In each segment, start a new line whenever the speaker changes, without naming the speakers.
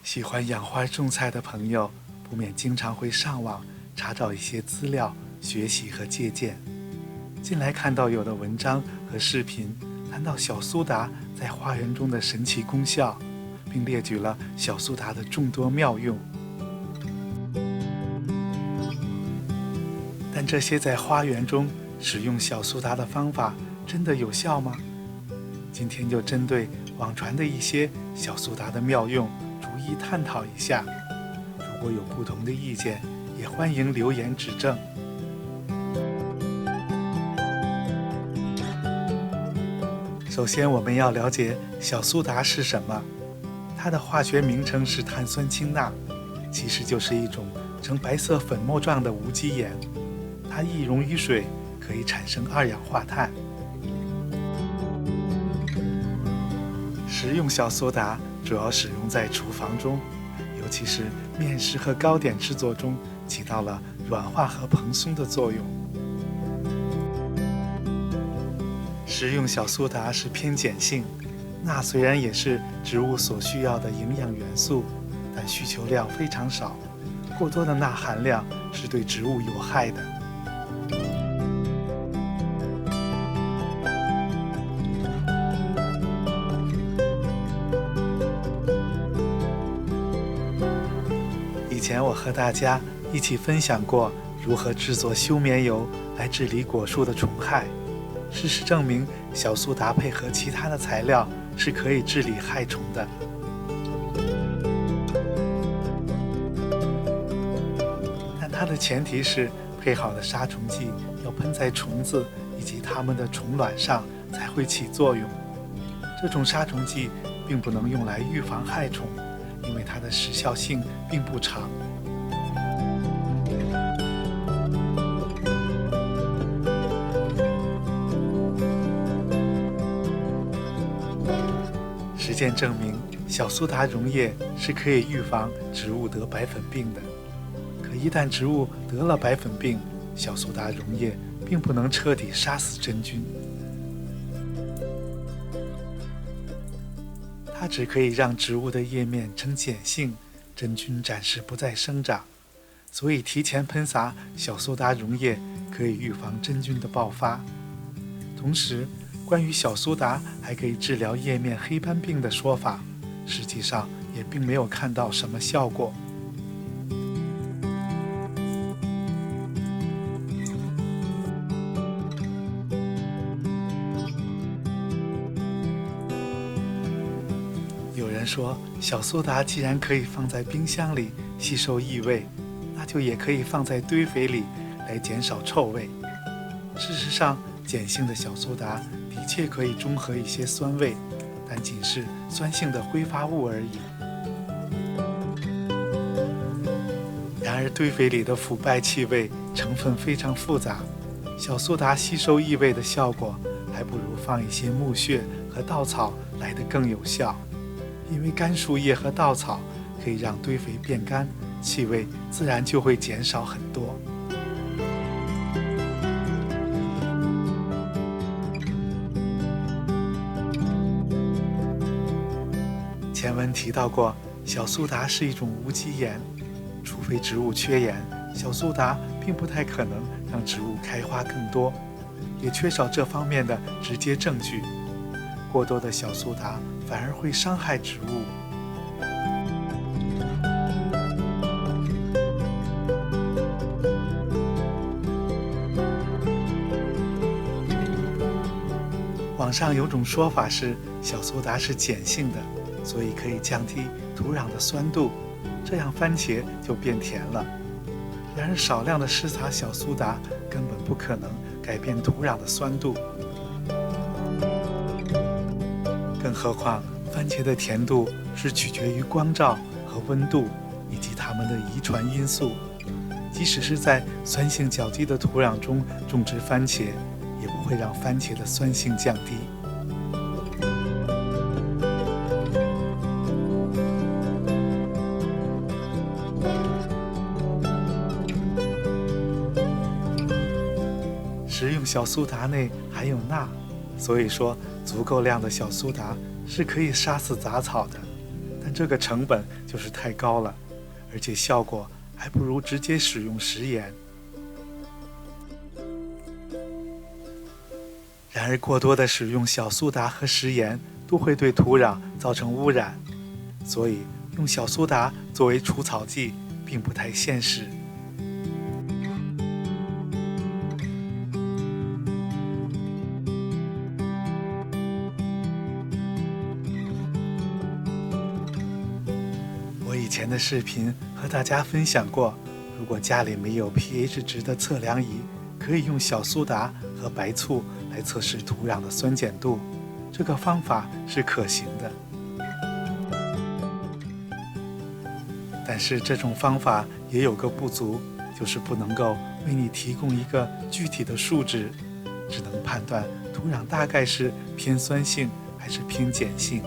喜欢养花种菜的朋友，不免经常会上网查找一些资料，学习和借鉴。近来看到有的文章和视频谈到小苏打在花园中的神奇功效，并列举了小苏打的众多妙用。但这些在花园中使用小苏打的方法真的有效吗？今天就针对网传的一些小苏打的妙用逐一探讨一下。如果有不同的意见，也欢迎留言指正。首先，我们要了解小苏打是什么。它的化学名称是碳酸氢钠，其实就是一种呈白色粉末状的无机盐。它易溶于水，可以产生二氧化碳。食用小苏打主要使用在厨房中，尤其是面食和糕点制作中，起到了软化和蓬松的作用。食用小苏打是偏碱性，钠虽然也是植物所需要的营养元素，但需求量非常少，过多的钠含量是对植物有害的。以前我和大家一起分享过如何制作休眠油来治理果树的虫害。事实证明，小苏打配合其他的材料是可以治理害虫的。但它的前提是配好的杀虫剂要喷在虫子以及它们的虫卵上才会起作用。这种杀虫剂并不能用来预防害虫，因为它的时效性并不长。实践证明，小苏打溶液是可以预防植物得白粉病的。可一旦植物得了白粉病，小苏打溶液并不能彻底杀死真菌，它只可以让植物的叶面呈碱性，真菌暂时不再生长。所以提前喷洒小苏打溶液可以预防真菌的爆发。同时，关于小苏打还可以治疗叶面黑斑病的说法，实际上也并没有看到什么效果。有人说，小苏打既然可以放在冰箱里吸收异味，那就也可以放在堆肥里来减少臭味。事实上，碱性的小苏打的确可以中和一些酸味，但仅是酸性的挥发物而已。然而，堆肥里的腐败气味成分非常复杂，小苏打吸收异味的效果还不如放一些木屑和稻草来得更有效。因为干树叶和稻草可以让堆肥变干，气味自然就会减少很多。前文提到过，小苏打是一种无机盐，除非植物缺盐，小苏打并不太可能让植物开花更多，也缺少这方面的直接证据。过多的小苏打反而会伤害植物。网上有种说法是，小苏打是碱性的，所以可以降低土壤的酸度，这样番茄就变甜了。然而少量的施洒小苏打根本不可能改变土壤的酸度。更何况，番茄的甜度是取决于光照和温度以及它们的遗传因素。即使是在酸性较低的土壤中种植番茄，也不会让番茄的酸性降低。食用小苏打内含有钠，所以说足够量的小苏打是可以杀死杂草的。但这个成本就是太高了，而且效果还不如直接使用食盐。然而过多的使用小苏打和食盐都会对土壤造成污染，所以用小苏打作为除草剂并不太现实。我以前的视频和大家分享过，如果家里没有 pH 值的测量仪，可以用小苏打和白醋来测试土壤的酸碱度，这个方法是可行的。但是这种方法也有个不足，就是不能够为你提供一个具体的数值，只能判断土壤大概是偏酸性还是偏碱性。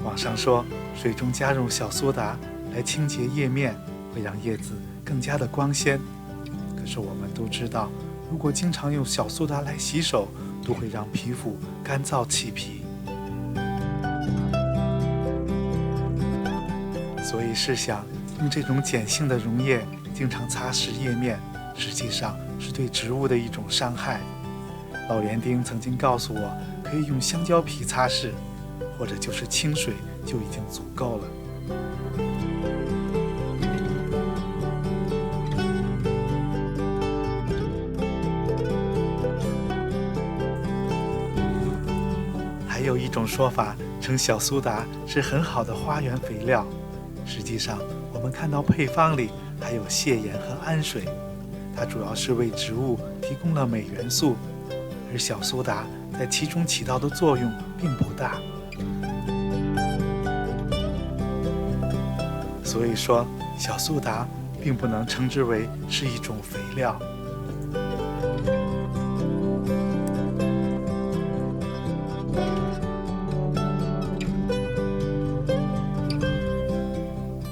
网上说，水中加入小苏打来清洁叶面，会让叶子更加的光鲜。可是我们都知道，如果经常用小苏打来洗手，都会让皮肤干燥起皮。所以试想，用这种碱性的溶液经常擦拭叶面，实际上是对植物的一种伤害。老园丁曾经告诉我，可以用香蕉皮擦拭，或者就是清水就已经足够了。还有一种说法称小苏打是很好的花园肥料，实际上我们看到配方里还有泻盐和氨水，它主要是为植物提供了镁元素，而小苏打在其中起到的作用并不大。所以说，小苏打并不能称之为是一种肥料。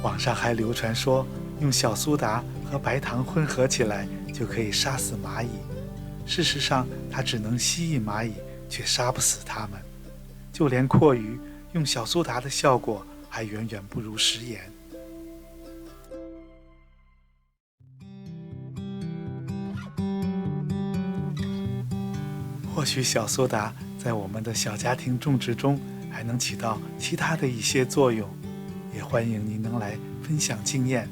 网上还流传说，用小苏打和白糖混合起来就可以杀死蚂蚁。事实上，它只能吸引蚂蚁，却杀不死它们。就连蛞蝓用小苏打的效果还远远不如食盐。或许小苏打在我们的小家庭种植中还能起到其他的一些作用，也欢迎您能来分享经验。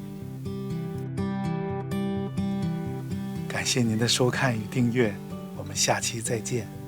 感谢您的收看与订阅，我们下期再见。